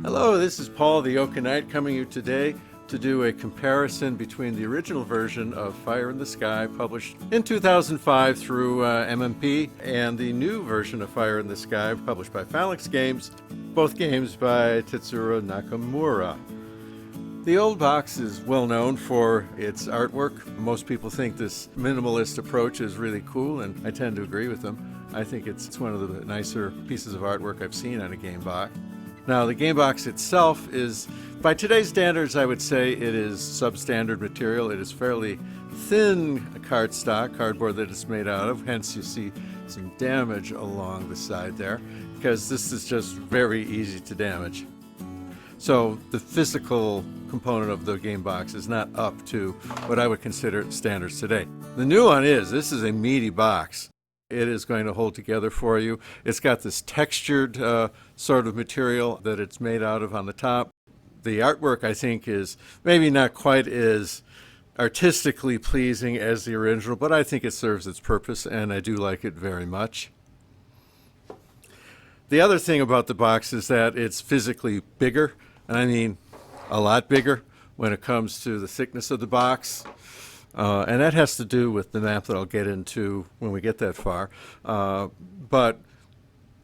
Hello, this is Paul the Oak Knight coming to you today to do a comparison between the original version of Fire in the Sky, published in 2005 through MMP, and the new version of Fire in the Sky, published by Phalanx games, both games by Tetsuro Nakamura. The old box is well known for its artwork. Most people think this minimalist approach is really cool, and I tend to agree with them. I think it's one of the nicer pieces of artwork I've seen on a game box. Now, the game box itself is, by today's standards, I would say it is substandard material. It is fairly thin cardboard that it's made out of, hence you see some damage along the side there, because this is just very easy to damage. So the physical component of the game box is not up to what I would consider standards today. The new one is, this is a meaty box. It is going to hold together for you. It's got this textured sort of material that it's made out of on the top. The artwork, I think, is maybe not quite as artistically pleasing as the original, but I think it serves its purpose, and I do like it very much. The other thing about the box is that it's physically bigger, and I mean a lot bigger when it comes to the thickness of the box. And that has to do with the map that I'll get into when we get that far. But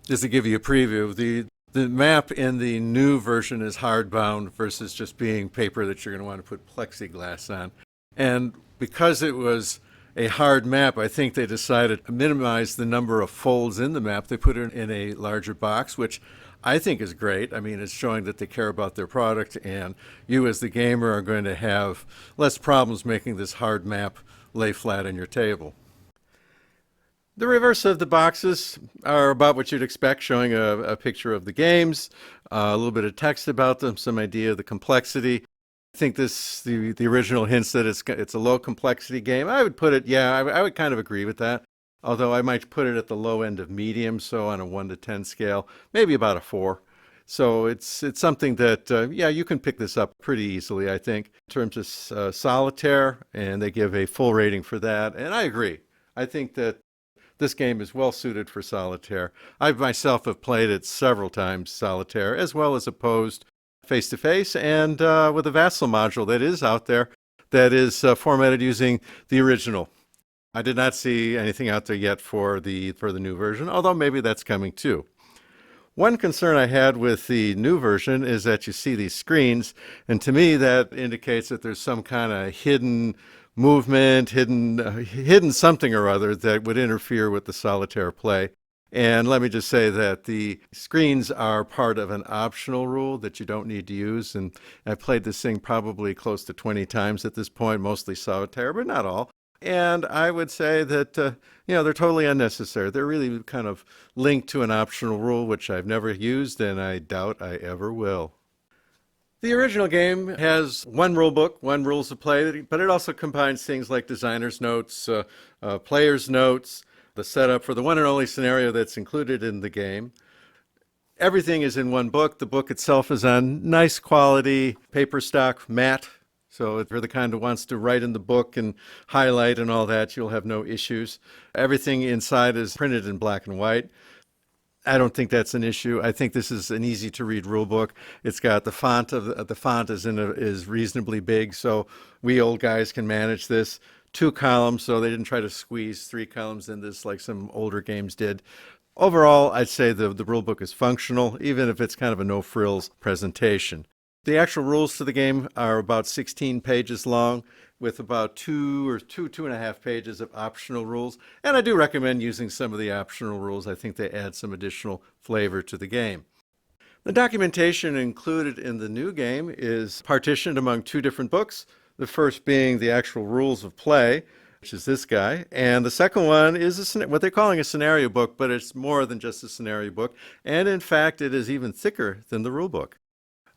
just to give you a preview, the map in the new version is hardbound versus just being paper that you're going to want to put plexiglass on. And because it was a hard map, I think they decided to minimize the number of folds in the map. They put it in a larger box, which I think is great. I mean, it's showing that they care about their product, and you as the gamer are going to have less problems making this hard map lay flat on your table. The reverse of the boxes are about what you'd expect, showing a picture of the games, a little bit of text about them, some idea of the complexity. I think the original hints that it's a low complexity game. I would put it, I would kind of agree with that. Although I might put it at the low end of medium, so on a 1 to 10 scale, maybe about a 4. So it's something that, you can pick this up pretty easily, I think, in terms of solitaire, and they give a full rating for that, and I agree. I think that this game is well suited for solitaire. I myself have played it several times, solitaire, as well as opposed face-to-face, and with a Vassal module that is out there that is formatted using the original. I did not see anything out there yet for the new version, although maybe that's coming too. One concern I had with the new version is that you see these screens, and to me that indicates that there's some kind of hidden movement, hidden something or other that would interfere with the solitaire play. And let me just say that the screens are part of an optional rule that you don't need to use, and I've played this thing probably close to 20 times at this point, mostly solitaire, but not all. And I would say that, they're totally unnecessary. They're really kind of linked to an optional rule, which I've never used, and I doubt I ever will. The original game has one rule book, one rules of play, but it also combines things like designer's notes, player's notes, the setup for the one and only scenario that's included in the game. Everything is in one book. The book itself is on nice quality paper stock, matte. So if you're the kind who wants to write in the book and highlight and all that, you'll have no issues. Everything inside is printed in black and white. I don't think that's an issue. I think this is an easy to read rule book. It's got the font is reasonably big, so we old guys can manage this. 2 columns, so they didn't try to squeeze 3 columns in this like some older games did. Overall, I'd say the rule book is functional, even if it's kind of a no-frills presentation. The actual rules to the game are about 16 pages long, with about 2.5 pages of optional rules. And I do recommend using some of the optional rules. I think they add some additional flavor to the game. The documentation included in the new game is partitioned among 2 different books. The first being the actual rules of play, which is this guy. And the second one is what they're calling a scenario book, but it's more than just a scenario book. And in fact, it is even thicker than the rule book.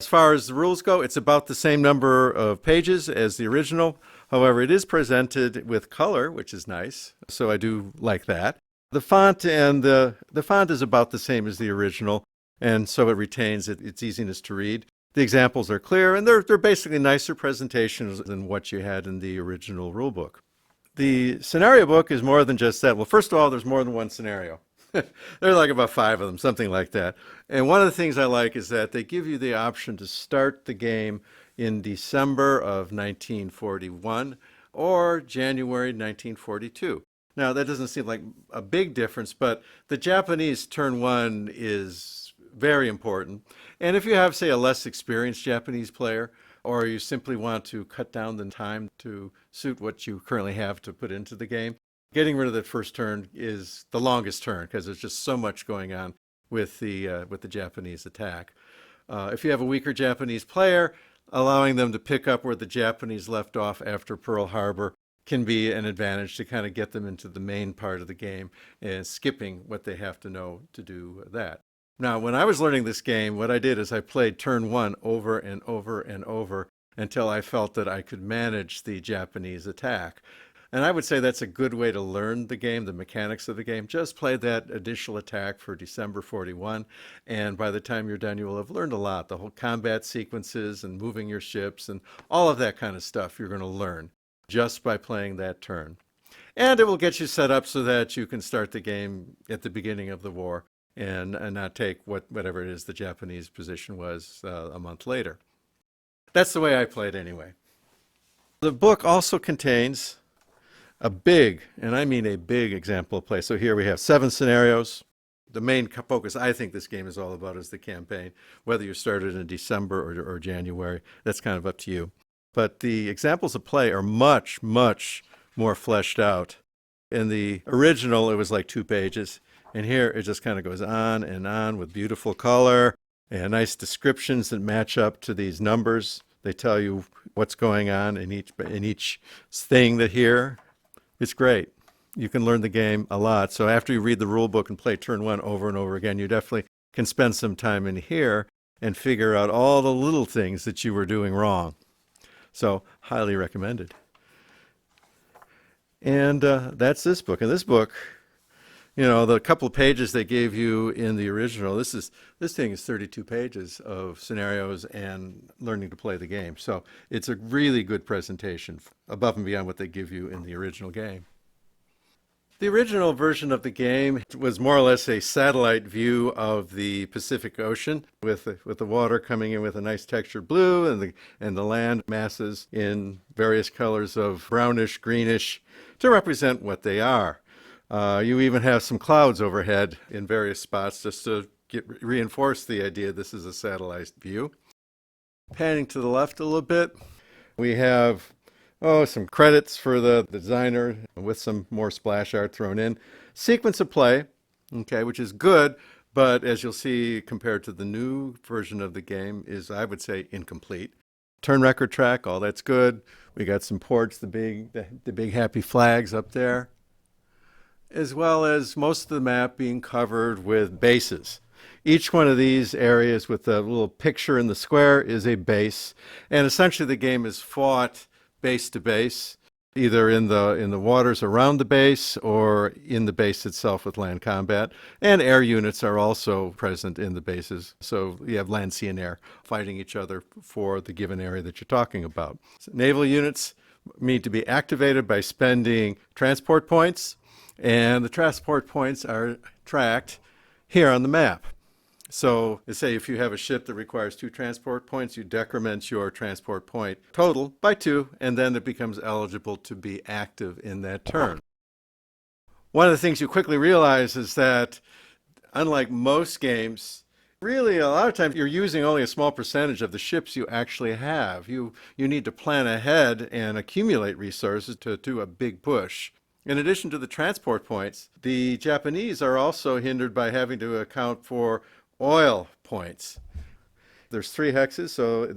As far as the rules go, it's about the same number of pages as the original. However, it is presented with color, which is nice, so I do like that. The font the font is about the same as the original, and so it retains its easiness to read. The examples are clear, and they're basically nicer presentations than what you had in the original rulebook. The scenario book is more than just that. Well, first of all, there's more than one scenario. There are like about five of them, something like that. And one of the things I like is that they give you the option to start the game in December of 1941 or January 1942. Now, that doesn't seem like a big difference, but the Japanese turn one is very important. And if you have, say, a less experienced Japanese player, or you simply want to cut down the time to suit what you currently have to put into the game, getting rid of that first turn is the longest turn because there's just so much going on with the Japanese attack. If you have a weaker Japanese player, allowing them to pick up where the Japanese left off after Pearl Harbor can be an advantage to kind of get them into the main part of the game and skipping what they have to know to do that. Now, when I was learning this game, what I did is I played turn one over and over and over until I felt that I could manage the Japanese attack. And I would say that's a good way to learn the game, the mechanics of the game. Just play that initial attack for December 41, and by the time you're done, you will have learned a lot. The whole combat sequences and moving your ships and all of that kind of stuff you're going to learn just by playing that turn. And it will get you set up so that you can start the game at the beginning of the war and not take whatever it is the Japanese position was a month later. That's the way I played anyway. The book also contains a big, and I mean a big example of play. So here we have 7 scenarios. The main focus I think this game is all about is the campaign. Whether you started in December or January, that's kind of up to you. But the examples of play are much, much more fleshed out. In the original, it was like 2 pages. And here it just kind of goes on and on with beautiful color and nice descriptions that match up to these numbers. They tell you what's going on in each thing that here. It's great. You can learn the game a lot. So after you read the rule book and play turn one over and over again, you definitely can spend some time in here and figure out all the little things that you were doing wrong. So highly recommended. And that's this book. And this book, you know, the couple of pages they gave you in the original, this thing is 32 pages of scenarios and learning to play the game. So it's a really good presentation above and beyond what they give you in the original game. The original version of the game was more or less a satellite view of the Pacific Ocean with the water coming in with a nice textured blue and the land masses in various colors of brownish, greenish to represent what they are. You even have some clouds overhead in various spots just to reinforce the idea this is a satellite view. Panning to the left a little bit, we have some credits for the designer with some more splash art thrown in. Sequence of play, okay, which is good, but as you'll see compared to the new version of the game is, I would say, incomplete. Turn record track, all that's good. We got some ports, the big happy flags up there, as well as most of the map being covered with bases. Each one of these areas with the little picture in the square is a base, and essentially the game is fought base to base, either in the waters around the base or in the base itself with land combat. And air units are also present in the bases. So you have land, sea, and air fighting each other for the given area that you're talking about. So naval units need to be activated by spending transport points, and the transport points are tracked here on the map. So say if you have a ship that requires 2 transport points, you decrement your transport point total by 2, and then it becomes eligible to be active in that turn. One of the things you quickly realize is that unlike most games, really a lot of times you're using only a small percentage of the ships you actually have. You need to plan ahead and accumulate resources to do a big push. In addition to the transport points, the Japanese are also hindered by having to account for oil points. There's 3 hexes, so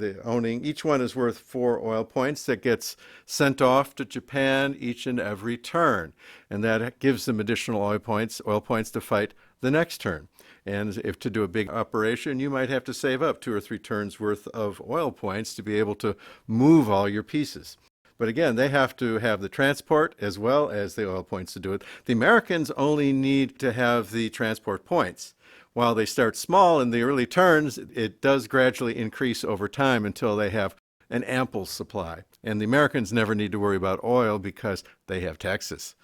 each one is worth 4 oil points that gets sent off to Japan each and every turn. And that gives them additional oil points to fight the next turn. And if to do a big operation, you might have to save up 2 or 3 turns worth of oil points to be able to move all your pieces. But again, they have to have the transport as well as the oil points to do it. The Americans only need to have the transport points. While they start small in the early turns, it does gradually increase over time until they have an ample supply. And the Americans never need to worry about oil because they have Texas.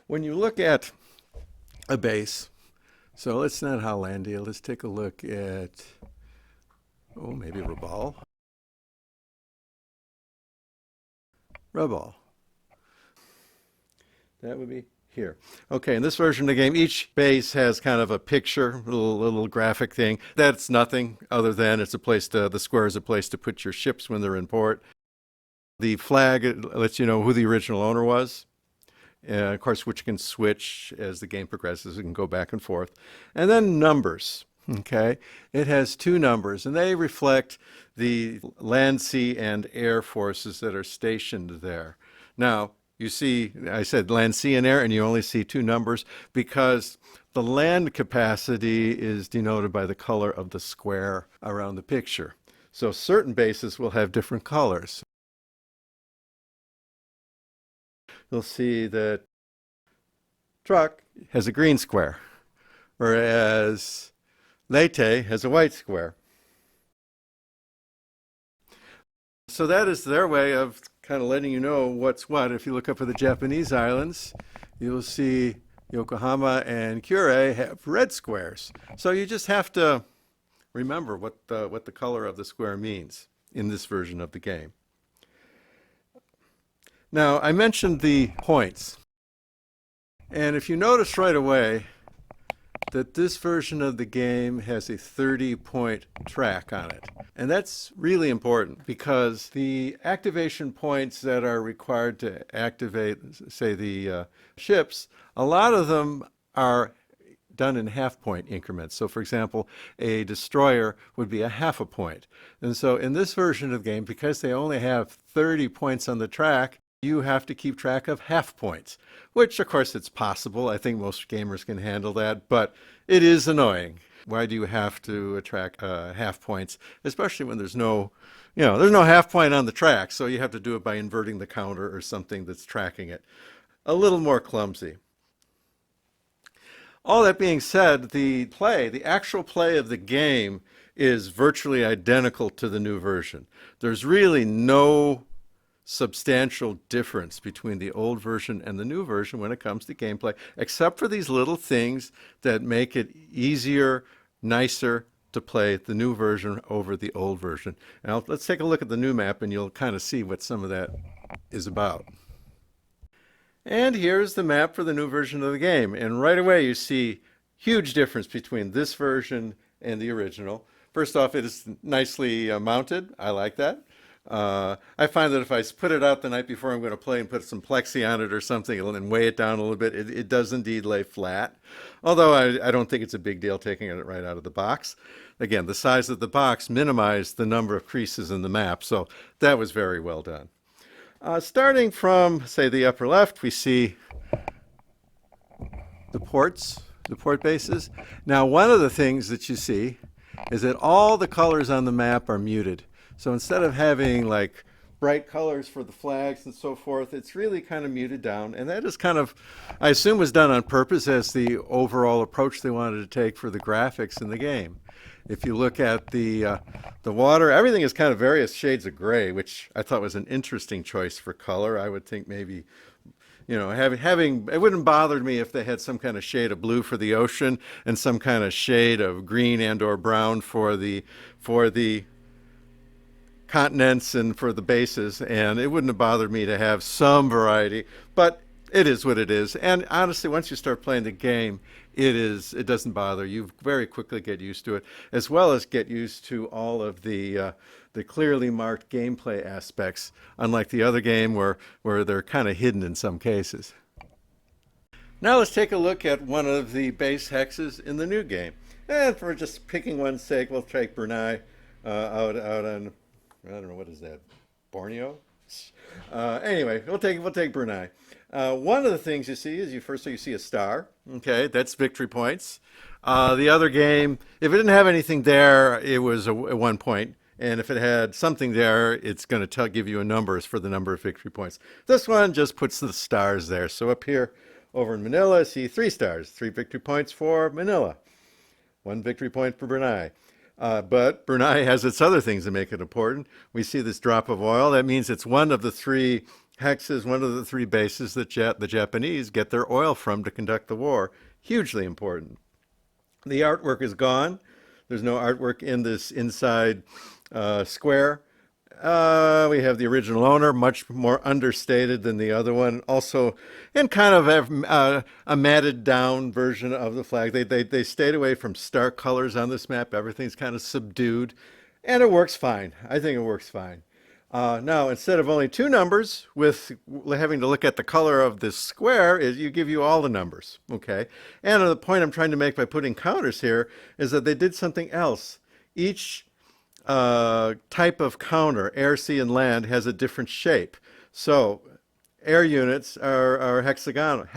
When you look at a base. So let's not Hollandia. Let's take a look at, oh, maybe Rabal. Rabal. That would be here. Okay, in this version of the game, each base has kind of a picture, little graphic thing. That's nothing other than it's a place to, the square is a place to put your ships when they're in port. The flag lets you know who the original owner was. Of course, which can switch as the game progresses. It can go back and forth. And then numbers. Okay, it has two numbers, and they reflect the land, sea, and air forces that are stationed there. Now, you see, I said land, sea, and air, and you only see two numbers because the land capacity is denoted by the color of the square around the picture. So certain bases will have different colors. You'll see that truck has a green square, whereas Leyte has a white square. So that is their way of kind of letting you know what's what. If you look up at the Japanese islands, you'll see Yokohama and Kure have red squares. So you just have to remember what the color of the square means in this version of the game. Now, I mentioned the points. And if you notice right away that this version of the game has a 30-point track on it. And that's really important because the activation points that are required to activate, say, the ships, a lot of them are done in half-point increments. So, for example, a destroyer would be a half a point. And so in this version of the game, because they only have 30 points on the track, you have to keep track of half points, which of course it's possible. I think most gamers can handle that, but it is annoying. Why do you have to track half points, especially when there's no half point on the track, so you have to do it by inverting the counter or something that's tracking it. A little more clumsy. All that being said, the actual play of the game is virtually identical to the new version. There's really no substantial difference between the old version and the new version when it comes to gameplay, except for these little things that make it easier, nicer to play the new version over the old version. Now, let's take a look at the new map and you'll kind of see what some of that is about. And here's the map for the new version of the game. And right away you see huge difference between this version and the original. First off, it is nicely mounted. I like that. I find that if I put it out the night before I'm going to play and put some plexi on it or something and weigh it down a little bit, it does indeed lay flat. Although I don't think it's a big deal taking it right out of the box. Again, the size of the box minimized the number of creases in the map, so that was very well done. Starting from, say, the upper left, we see the port bases. Now, one of the things that you see is that all the colors on the map are muted. So instead of having like bright colors for the flags and so forth, it's really kind of muted down. And that is kind of, I assume, was done on purpose as the overall approach they wanted to take for the graphics in the game. If you look at the water, everything is kind of various shades of gray, which I thought was an interesting choice for color. I would think maybe, having it wouldn't bother me if they had some kind of shade of blue for the ocean and some kind of shade of green and or brown for the continents and for the bases, and it wouldn't have bothered me to have some variety, but it is what it is. And honestly, once you start playing the game, it doesn't bother you. Very quickly get used to it, as well as get used to all of the clearly marked gameplay aspects, unlike the other game where they're kind of hidden in some cases. Now let's take a look at one of the base hexes in the new game. And for just picking one's sake, we'll take Brunei out on, I don't know, what is that, Borneo? Anyway, we'll take Brunei. One of the things you see is you see a star. Okay, that's victory points. The other game, if it didn't have anything there, it was a 1 point. And if it had something there, it's going to give you a numbers for the number of victory points. This one just puts the stars there. So up here over in Manila, see 3 stars, 3 victory points for Manila, 1 victory point for Brunei. But Brunei has its other things that make it important. We see this drop of oil. That means it's one of the 3 hexes, one of the 3 bases that the Japanese get their oil from to conduct the war hugely important. The artwork is gone. There's no artwork in this inside square. We have the original owner, much more understated than the other one. Also, in kind of a matted down version of the flag. They stayed away from stark colors on this map. Everything's kind of subdued, and it works fine. I think it works fine. Now, instead of only two numbers, with having to look at the color of this square, is you give you all the numbers, okay? And the point I'm trying to make by putting counters here is that they did something else. Each type of counter, air, sea, and land, has a different shape. So, air units are hexagonal.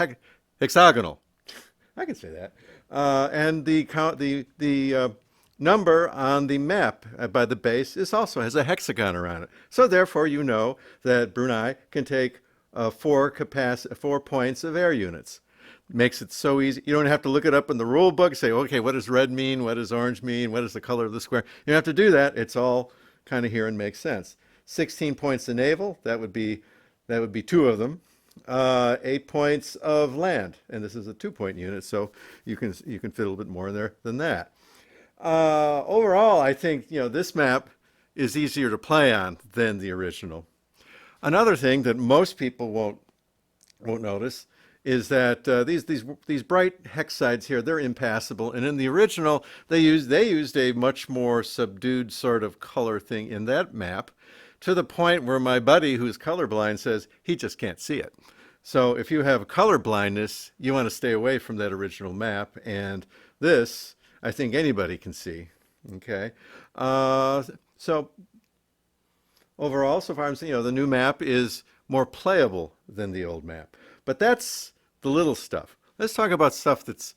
I can say that. And the number on the map by the base also has a hexagon around it. So therefore, you know that Brunei can take 4 points of air units. Makes it so easy. You don't have to look it up in the rule book, say, okay, what does red mean? What does orange mean? What is the color of the square? You don't have to do that. It's all kind of here and makes sense. 16 points of naval, that would be 2 of them. 8 points of land, and this is a 2-point unit, so you can fit a little bit more in there than that. Overall, I think this map is easier to play on than the original. Another thing that most people won't notice is that these bright hex sides here, they're impassable, and in the original they used a much more subdued sort of color thing in that map, to the point where my buddy who's colorblind says he just can't see it. So if you have color blindness, you want to stay away from that original map, and this I think anybody can see. Okay, so overall, so far I'm saying, the new map is more playable than the old map. But that's the little stuff. Let's talk about stuff that's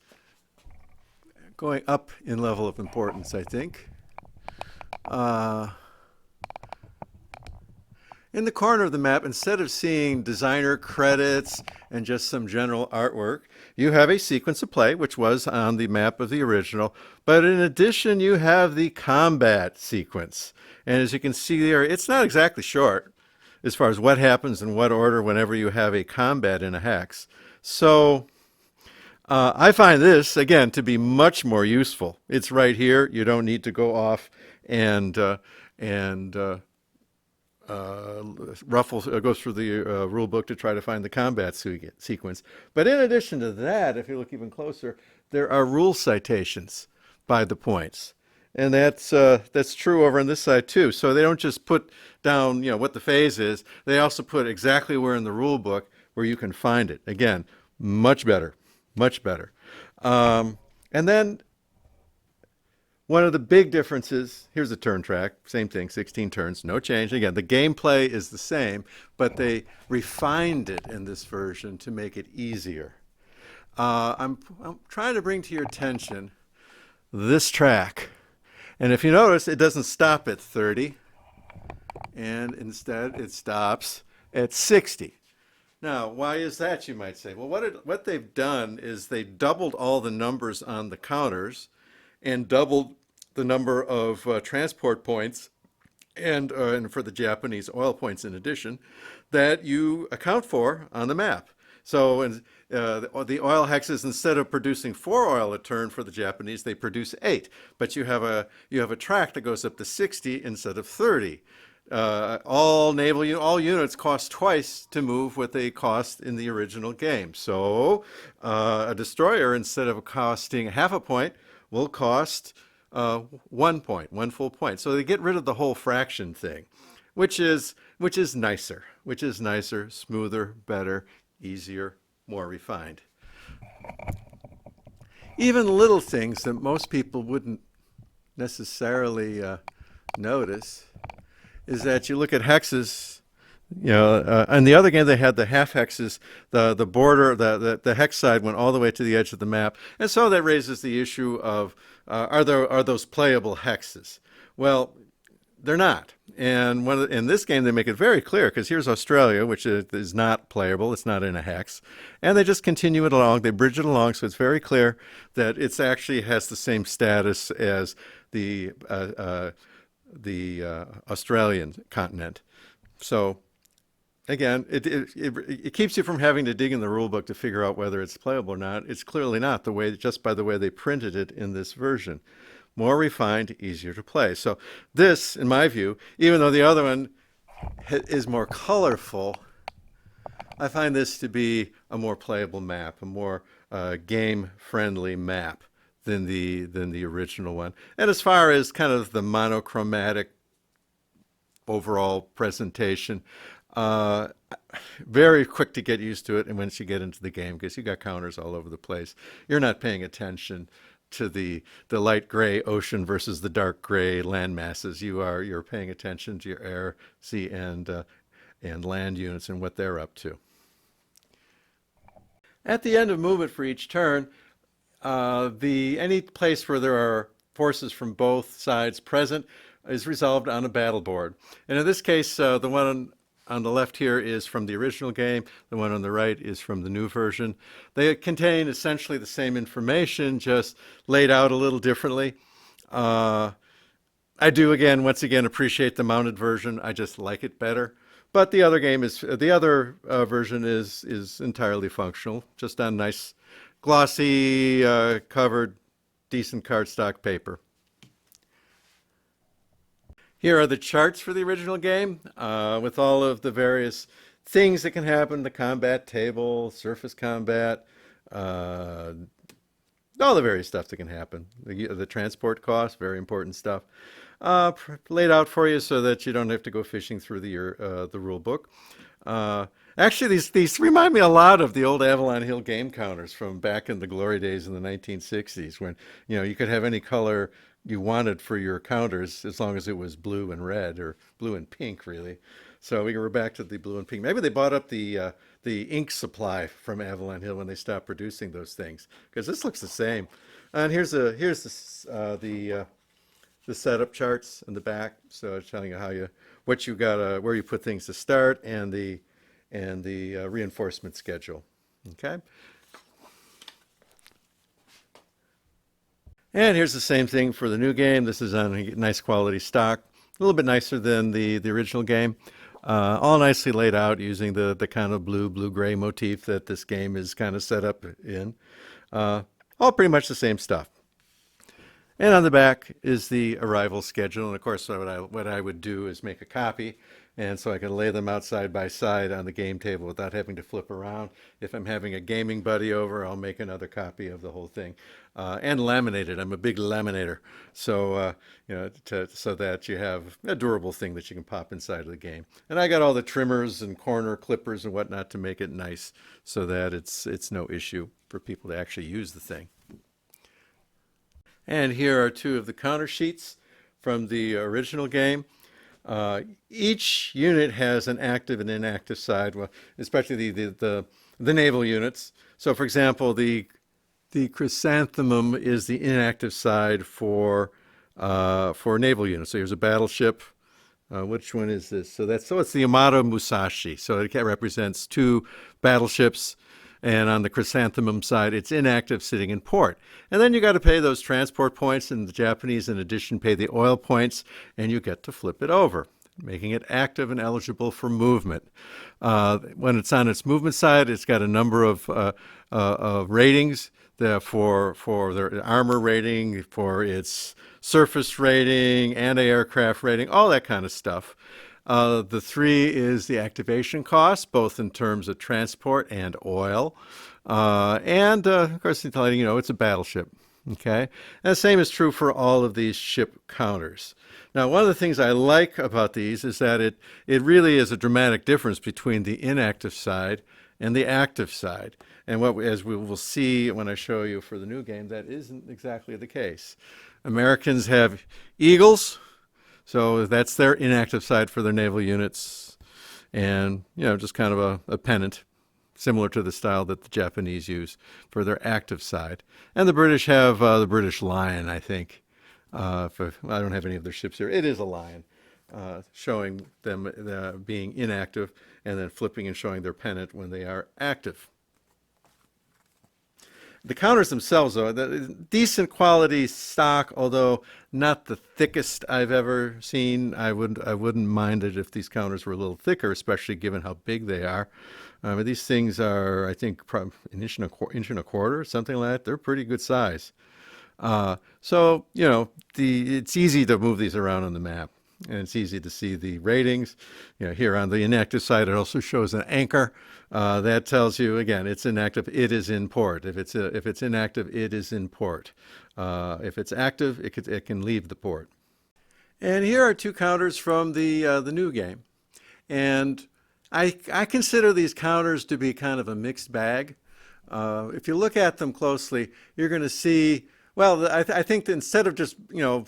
going up in level of importance, I think. In the corner of the map, instead of seeing designer credits and just some general artwork, you have a sequence of play, which was on the map of the original. But in addition, you have the combat sequence. And as you can see there, it's not exactly short as far as what happens in what order whenever you have a combat in a hex. So I find this, again, to be much more useful. It's right here. You don't need to go off and go through the rule book to try to find the combat sequence. But in addition to that, if you look even closer, there are rule citations by the points. And that's true over on this side too. So they don't just put down what the phase is. They also put exactly where in the rule book where you can find it. Again, much better, much better. And then one of the big differences, here's the turn track, same thing, 16 turns, no change. Again, the gameplay is the same, but they refined it in this version to make it easier. I'm trying to bring to your attention this track. And if you notice, it doesn't stop at 30, and instead it stops at 60. Now, why is that, you might say? Well, what they've done is they doubled all the numbers on the counters and doubled the number of transport points and for the Japanese oil points in addition that you account for on the map. So the oil hexes, instead of producing 4 oil a turn for the Japanese, they produce 8. But you have a track that goes up to 60 instead of 30. All units cost twice to move what they cost in the original game. So a destroyer, instead of costing half a point, will cost 1 point, 1 full point. So they get rid of the whole fraction thing, which is nicer, smoother, better, easier, more refined. Even little things that most people wouldn't necessarily notice is that you look at hexes. In the other game they had the half hexes, the border, the hex side went all the way to the edge of the map, and so that raises the issue of are those playable hexes? Well, they're not. And in this game, they make it very clear, because here's Australia, which is not playable. It's not in a hex. And they just continue it along. They bridge it along, so it's very clear that it actually has the same status as the Australian continent. So again, it keeps you from having to dig in the rule book to figure out whether it's playable or not. It's clearly not the way, just by the way they printed it in this version. More refined, easier to play. So this, in my view, even though the other one is more colorful, I find this to be a more playable map, a more game-friendly map than the original one. And as far as kind of the monochromatic overall presentation, uh, very quick to get used to it. And once you get into the game, because you got counters all over the place, you're not paying attention to the light gray ocean versus the dark gray land masses. You're paying attention to your air, sea, and land units and what they're up to. At the end of movement for each turn, the any place where there are forces from both sides present is resolved on a battle board. And in this case, the one on the left here is from the original game. The one on the right is from the new version. They contain essentially the same information, just laid out a little differently. I do again, once again, appreciate the mounted version. I just like it better. But the other version is entirely functional, just on nice, glossy, covered, decent cardstock paper. Here are the charts for the original game with all of the various things that can happen: the combat table, surface combat, all the various stuff that can happen. The transport costs, very important stuff. Laid out for you so that you don't have to go fishing through the rule book. Actually, these remind me a lot of the old Avalon Hill game counters from back in the glory days in the 1960s, when you could have any color you wanted for your counters as long as it was blue and red, or blue and pink, really. So we were back to the blue and pink. Maybe they bought up the ink supply from Avalon Hill when they stopped producing those things, because this looks the same. And the setup charts in the back, so it's telling you what you got, where you put things to start, and the reinforcement schedule. Okay. And here's the same thing for the new game. This is on a nice quality stock, a little bit nicer than the original game. All nicely laid out using the kind of blue-gray motif that this game is kind of set up in. All pretty much the same stuff. And on the back is the arrival schedule. And of course, what I would do is make a copy, and so I can lay them out side by side on the game table without having to flip around. If I'm having a gaming buddy over, I'll make another copy of the whole thing, and laminate it. I'm a big laminator, so so that you have a durable thing that you can pop inside of the game. And I got all the trimmers and corner clippers and whatnot to make it nice, so that it's no issue for people to actually use the thing. And here are two of the counter sheets from the original game. Each unit has an active and inactive side, well, especially the naval units. So, for example, the chrysanthemum is the inactive side for naval units. So here's a battleship. Which one is this? So it's the Yamato Musashi. So it represents two battleships. And on the chrysanthemum side, it's inactive, sitting in port. And then you got to pay those transport points, and the Japanese, in addition, pay the oil points, and you get to flip it over, making it active and eligible for movement. When it's on its movement side, it's got a number of ratings for their armor rating, for its surface rating, anti-aircraft rating, all that kind of stuff. The 3 is the activation cost, both in terms of transport and oil. And of course, it's letting you know it's a battleship. Okay? And the same is true for all of these ship counters. Now, one of the things I like about these is that it really is a dramatic difference between the inactive side and the active side. And as we will see when I show you for the new game, that isn't exactly the case. Americans have Eagles. So that's their inactive side for their naval units, and just kind of a pennant, similar to the style that the Japanese use for their active side. And the British have the British Lion, I think. I don't have any of their ships here. It is a lion, showing them being inactive, and then flipping and showing their pennant when they are active. The counters themselves, though, decent quality stock, although not the thickest I've ever seen. I wouldn't mind it if these counters were a little thicker, especially given how big they are. But these things are, I think, an inch and a quarter, something like that. They're pretty good size. So it's easy to move these around on the map, and it's easy to see the ratings. Here on the inactive side, it also shows an anchor. That tells you again it's inactive. It is in port. If it's inactive, it is in port. If it's active, it can leave the port. And here are two counters from the new game, and I consider these counters to be kind of a mixed bag. If you look at them closely, you're going to see. Well, I think that instead of just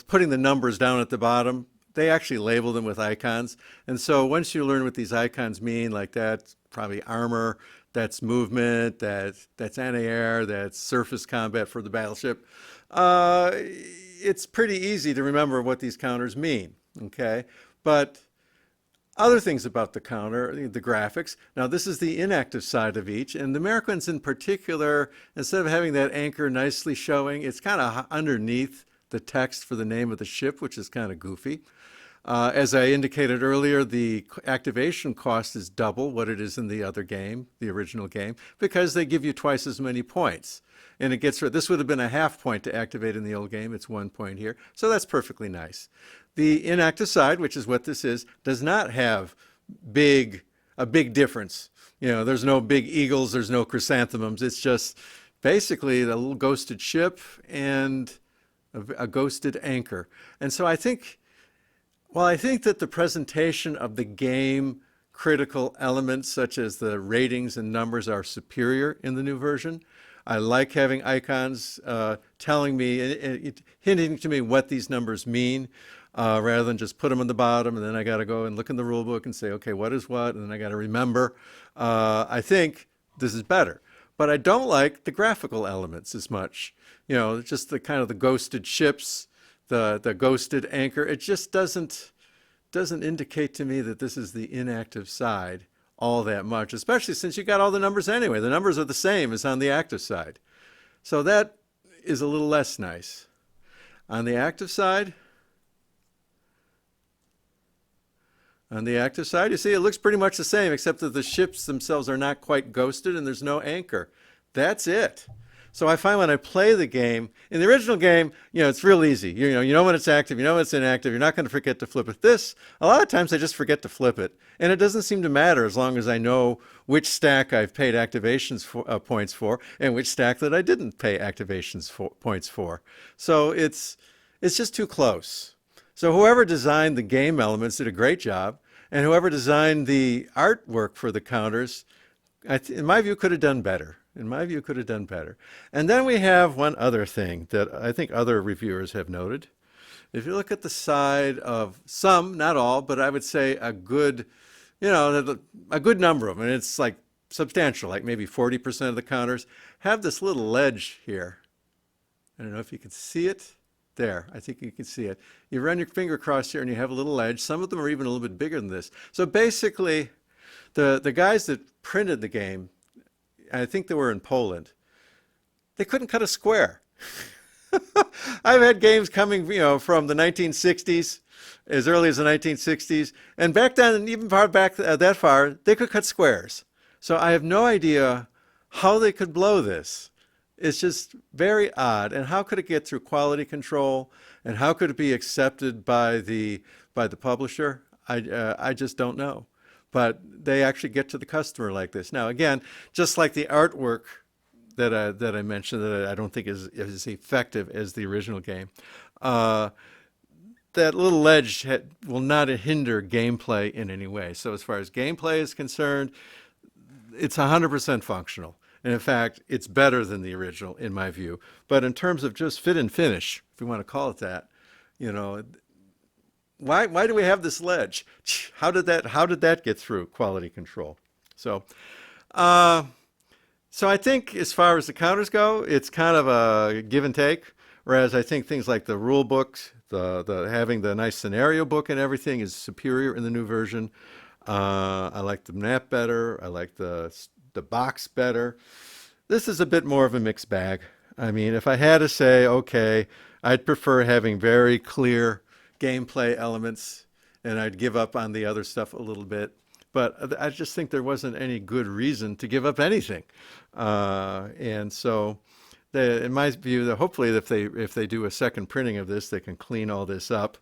putting the numbers down at the bottom, they actually label them with icons. And so once you learn what these icons mean, like that's probably armor, that's movement, that's anti-air, that's surface combat for the battleship, it's pretty easy to remember what these counters mean. Okay, but other things about the counter, the graphics. Now, this is the inactive side of each, and the Americans in particular, instead of having that anchor nicely showing, it's kind of underneath the text for the name of the ship, which is kind of goofy. As I indicated earlier, the activation cost is double what it is in the other game, the original game, because they give you twice as many points. And this would have been a half point to activate in the old game. It's 1 point here. So that's perfectly nice. The inactive side, which is what this is, does not have a big difference. There's no big eagles, there's no chrysanthemums. It's just basically a little ghosted ship and a ghosted anchor. And so I think that the presentation of the game critical elements, such as the ratings and numbers, are superior in the new version. I like having icons telling me, hinting to me what these numbers mean, rather than just put them on the bottom and then I got to go and look in the rule book and say, okay, what is what? And then I got to remember. I think this is better. But I don't like the graphical elements as much. Just the kind of the ghosted ships, the ghosted anchor. It just doesn't indicate to me that this is the inactive side all that much, especially since you got all the numbers anyway. The numbers are the same as on the active side. So that is a little less nice. On the active side, you see it looks pretty much the same, except that the ships themselves are not quite ghosted and there's no anchor. That's it. So I find when I play the game, in the original game, it's real easy. You know when it's active, you know when it's inactive. You're not going to forget to flip it. This, a lot of times I just forget to flip it. And it doesn't seem to matter as long as I know which stack I've paid points for and which stack that I didn't pay points for. So it's just too close. So whoever designed the game elements did a great job. And whoever designed the artwork for the counters, in my view, could have done better. And then we have one other thing that I think other reviewers have noted. If you look at the side of some, not all, but I would say a good number of them, and it's like substantial, like maybe 40% of the counters, have this little ledge here. I don't know if you can see it. There, I think you can see it. You run your finger across here and you have a little ledge. Some of them are even a little bit bigger than this. So basically, the guys that printed the game, I think they were in Poland, they couldn't cut a square. I've had games coming, from the 1960s, as early as the 1960s, and back then, and even far back that far, they could cut squares. So I have no idea how they could blow this. It's just very odd. And how could it get through quality control? And how could it be accepted by the publisher? I just don't know. But they actually get to the customer like this. Now, again, just like the artwork that I mentioned that I don't think is effective as the original game, that little ledge will not hinder gameplay in any way. So as far as gameplay is concerned, it's 100% functional. And in fact, it's better than the original in my view. But in terms of just fit and finish, if you want to call it that, why do we have this ledge? How did that get through quality control? So I think as far as the counters go, it's kind of a give and take. Whereas I think things like the rule books, the having the nice scenario book and everything is superior in the new version. I like the map better. I like the box better. This is a bit more of a mixed bag. I mean, if I had to say, okay, I'd prefer having very clear gameplay elements and I'd give up on the other stuff a little bit. But I just think there wasn't any good reason to give up anything. And so, in my view, hopefully if they do a second printing of this, they can clean all this up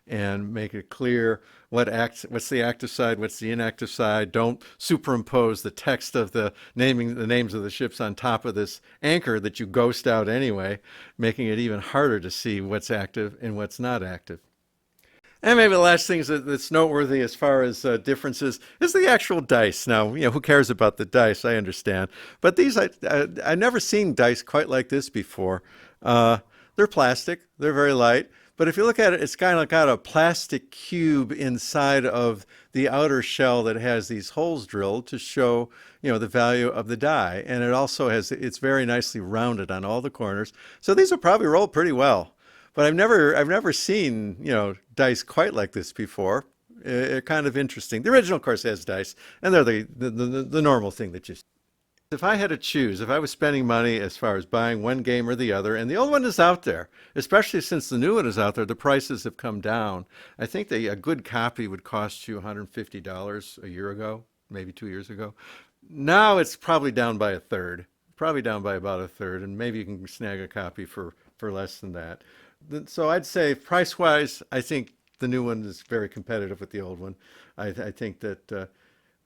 and make it clear what's the active side, what's the inactive side. Don't superimpose the text of the names of the ships on top of this anchor that you ghost out anyway, making it even harder to see what's active and what's not active. And maybe the last thing that's noteworthy as far as differences is the actual dice. Now, who cares about the dice? I understand. But these, I've never seen dice quite like this before. They're plastic. They're very light. But if you look at it, it's kind of got a plastic cube inside of the outer shell that has these holes drilled to show, the value of the die. And it also it's very nicely rounded on all the corners. So these will probably roll pretty well. But I've never seen, dice quite like this before. They're kind of interesting. The original, of course, has dice, and they're the normal thing that you see. If I had to choose, if I was spending money as far as buying one game or the other, and the old one is out there, especially since the new one is out there, the prices have come down. I think a good copy would cost you $150 a year ago, maybe 2 years ago. Now it's probably down by a third, probably down by about a third, and maybe you can snag a copy for less than that. So I'd say price-wise, I think the new one is very competitive with the old one. I think that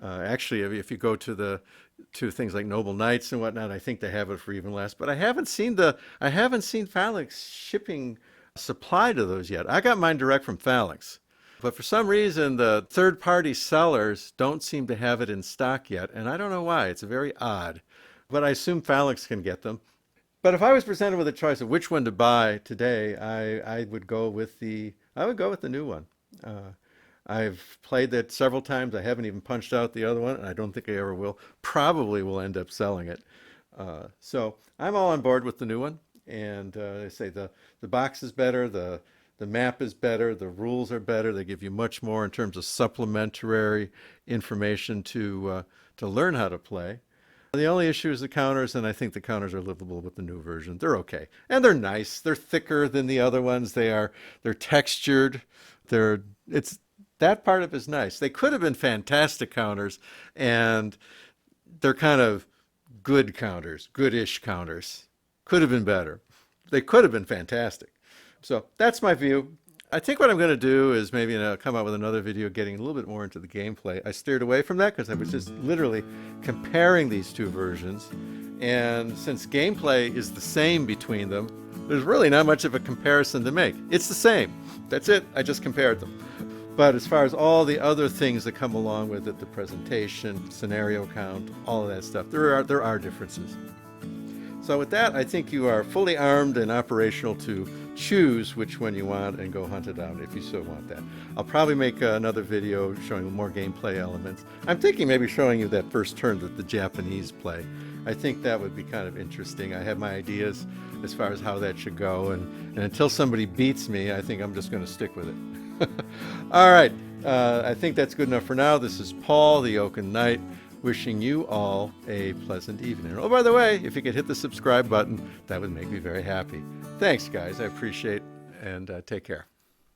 actually, if you go to things like Noble Knights and whatnot, I think they have it for even less. But I haven't seen Phalanx shipping supply to those yet. I got mine direct from Phalanx, but for some reason the third-party sellers don't seem to have it in stock yet, and I don't know why. It's very odd, but I assume Phalanx can get them. But if I was presented with a choice of which one to buy today, I would go with the new one. I've played that several times. I haven't even punched out the other one, and I don't think I ever will. Probably will end up selling it. So I'm all on board with the new one. And I say the box is better, the map is better, the rules are better. They give you much more in terms of supplementary information to learn how to play. The only issue is the counters, and I think the counters are livable with the new version. They're okay, and they're nice. They're thicker than the other ones. They're textured. That part of it is nice. They could have been fantastic counters, and they're kind of good counters, goodish counters. Could have been better. They could have been fantastic. So that's my view. I think what I'm going to do is maybe come out with another video getting a little bit more into the gameplay. I steered away from that because I was just literally comparing these two versions. And since gameplay is the same between them, there's really not much of a comparison to make. It's the same. That's it. I just compared them. But as far as all the other things that come along with it, the presentation, scenario count, all of that stuff, there are differences. So with that, I think you are fully armed and operational to choose which one you want and go hunt it down if you so want that. I'll probably make another video showing more gameplay elements. I'm thinking maybe showing you that first turn that the Japanese play. I think that would be kind of interesting. I have my ideas as far as how that should go, and until somebody beats me, I think I'm just going to stick with it. All right, I think that's good enough for now. This is Paul, the Oaken Knight, wishing you all a pleasant evening. Oh, by the way, if you could hit the subscribe button, that would make me very happy. Thanks, guys. I appreciate it, and take care.